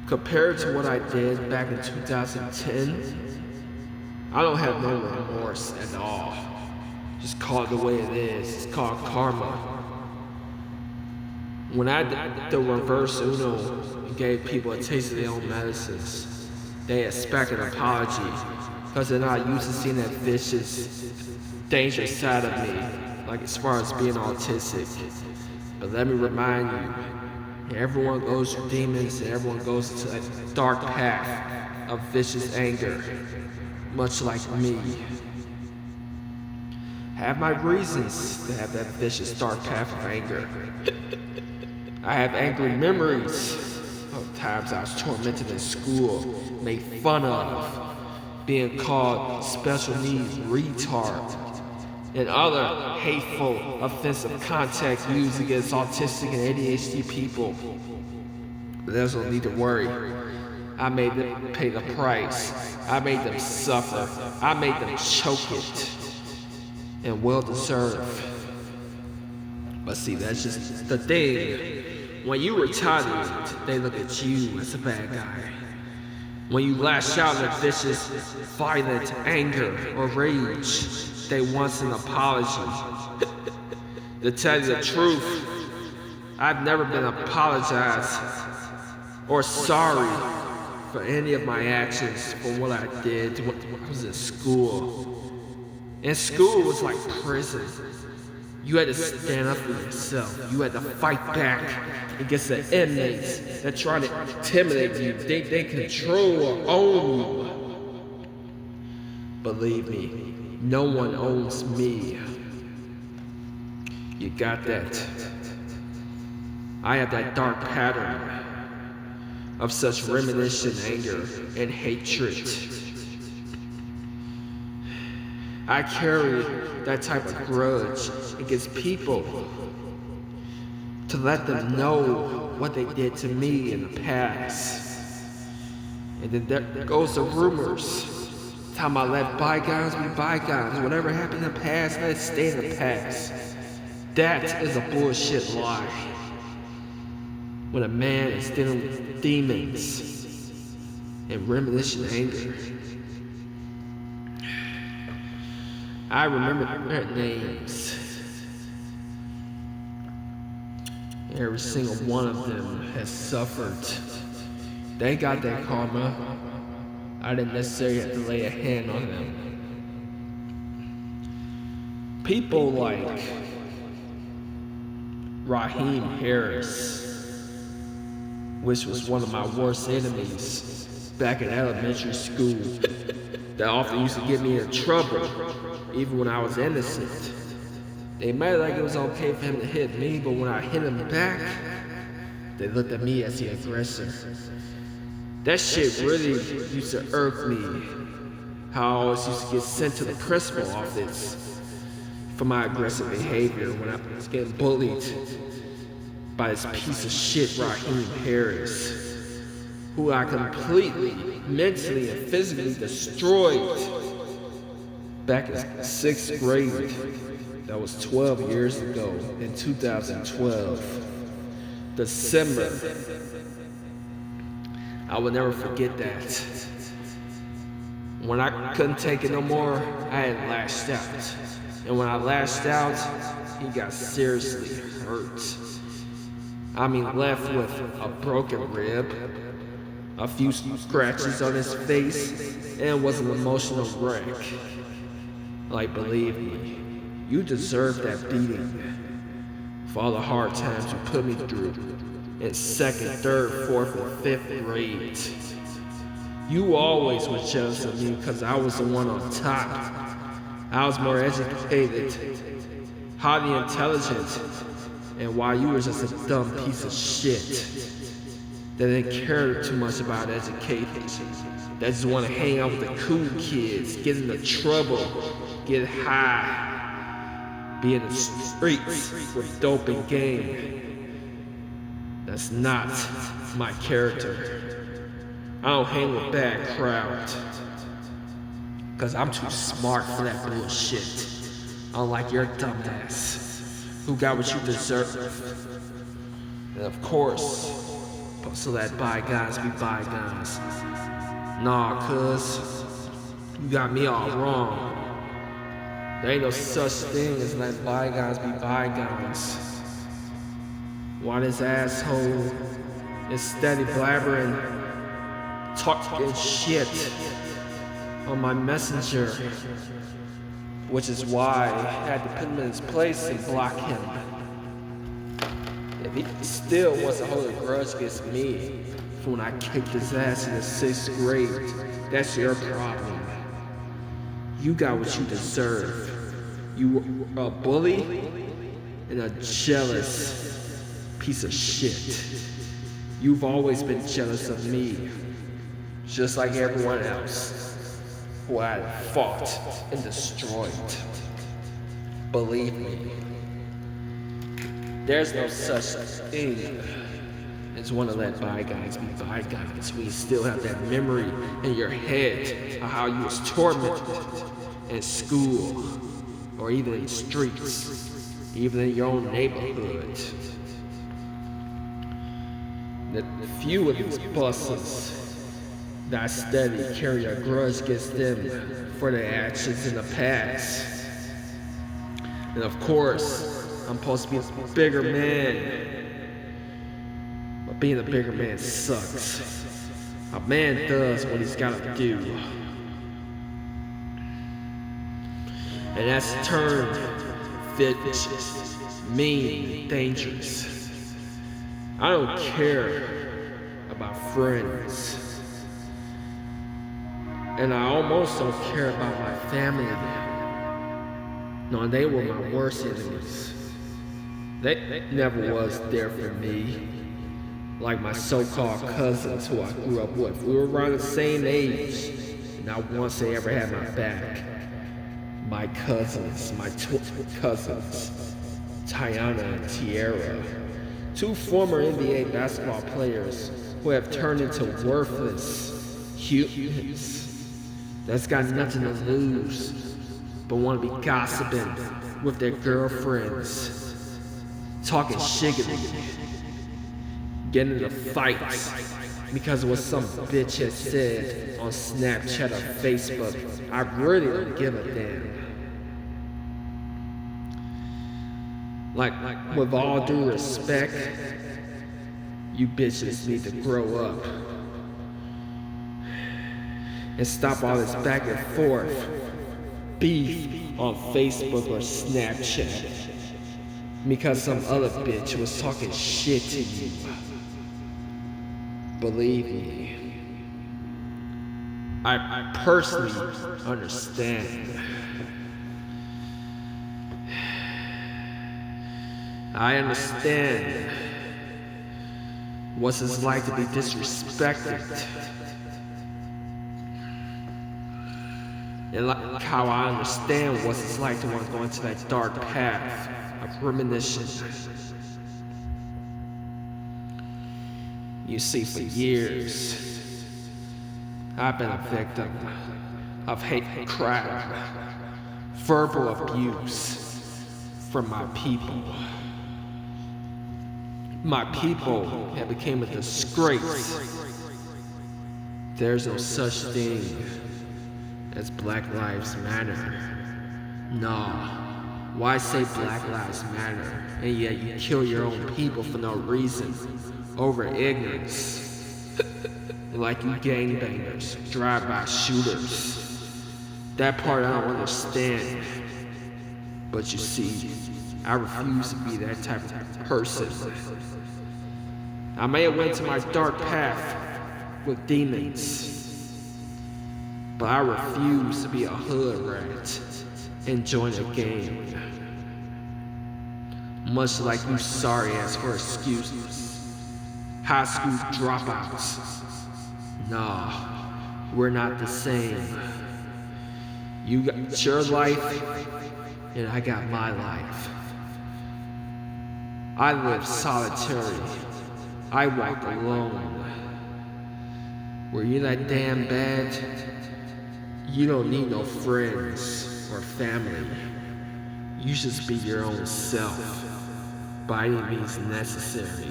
Compared to what I did back in 2010, I don't have no remorse at all. Just call it the way it is. It's called karma. When I did the reverse Uno and gave people a taste of their own medicines, they expect an apology because they're not used to seeing that vicious, dangerous side of me, like as far as being autistic. But let me remind you, everyone goes through demons and everyone goes into that dark path of vicious anger, much like me. I have my reasons to have that vicious dark path of anger. I have angry memories of times I was tormented in school, made fun of, being called special needs retard, and other hateful, offensive context used against autistic and ADHD people. But there's no need to worry. I made them pay the price. I made them suffer. I made them choke it. And well deserved. But see, that's just the thing. When you retaliate, they look at you as a bad guy. When you lash out in vicious, violent anger or rage, they want an apology. To tell you the truth, I've never been apologized or sorry for any of my actions for what I did when I was in school. And school was like prison. You had to stand up for yourself. You had to fight back against the inmates that try to intimidate you, think they control or own you. Believe me, no one owns me. You got that? I have that dark pattern of such reminiscent anger and hatred. I carry that type of grudge against people to let them know what they did to me in the past. And then there goes the rumors. Time I let bygones be bygones. Whatever happened in the past, let it stay in the past. That is a bullshit lie. When a man is dealing with demons and reminiscent anger, I remember their names. Every single one of them has suffered. They got their karma. I didn't necessarily have to lay a hand on them. People like Raheem Harris, which was one of my worst enemies back in elementary school, that often used to get me in trouble, even when I was innocent. They might like it was okay for him to hit me, but when I hit him back, they looked at me as the aggressor. That shit really used to irk me, how I always used to get sent to the principal office for my aggressive behavior when I was getting bullied by this piece of shit Raheem Harris, who I completely, mentally and physically destroyed back in 6th grade. That was 12 years ago in 2012, December. I will never forget that. When I couldn't take it no more, I had lashed out. And when I lashed out, he got seriously hurt. I mean, left with a broken rib, a few scratches on his face, and was an emotional wreck. Like, believe me, you deserve that beating for all the hard times you put me through in 2nd, 3rd, 4th, and 5th grade. You always were jealous of me because I was the one on top. I was more educated, highly intelligent, and while you were just a dumb piece of shit that didn't care too much about education, that just want to hang out with the cool kids, get into trouble, get high, be in the streets with dope and gang. That's not my character. I don't hang with bad crowd, cause I'm too smart for that bullshit. Unlike your dumbass, who got what you deserve. And of course, So let bygones be bygones. Nah, cuz, you got me all wrong. There ain't no such thing as let bygones be bygones. Why this asshole is steady blabbering, talking shit on my messenger, which is why I had to put him in his place and block him. If he still wants to hold a grudge against me for when I kicked his ass in the 6th grade, that's your problem. You got what you deserve. You were a bully and a jealous piece of shit. You've always been jealous of me, just like everyone else who I had fought and destroyed. Believe me, there's no such thing as want to let bygones be bygones when you still have that memory in your head of how you was tormented in school or even in the streets, even in your own neighborhood. The few of these busters that I steady carry a grudge against them for their actions in the past. And of course, I'm supposed to be a bigger man. But being a bigger man sucks. A man does what he's gotta do. And that's turned vicious, mean, dangerous. I don't care about friends. And I almost don't care about my family now. No, they were my worst enemies. They never was there for me. Like my so-called cousins who I grew up with. We were around the same age. Not once they ever had my back. My cousins, my cousins, Tiana and Tierra. 2 former NBA basketball players who have turned into worthless humans that's got nothing to lose but want to be gossiping with their girlfriends, talking shit at me, getting into fights because of what some bitch had said on Snapchat or Facebook. I really don't give a damn. Like, with all due respect, you bitches need to grow up and stop all this back and forth beef on Facebook or Snapchat because some other bitch was talking shit to you. Believe me, I personally understand. I understand what it's like to be disrespected. And like how I understand what it's like to want to go into that dark path of reminiscing. You see, for years, I've been a victim of hate crime, verbal abuse from my people. My people have become a disgrace. There's no such thing as Black Lives Matter. Nah, why say Black Lives Matter and yet you kill your own people for no reason over ignorance? Like you gangbangers, drive-by shooters. That part I don't understand. But you see, I refuse to be that type of person. I may have went to my dark path with demons, but I refuse to be a hood rat and join a gang. Much like you sorry ass for excuses, high school dropouts. Nah, we're not the same. You got your life, and I got my life. I live solitary. I walk alone. Were you that damn bad? You don't need no friends or family. You just be your own self by any means necessary.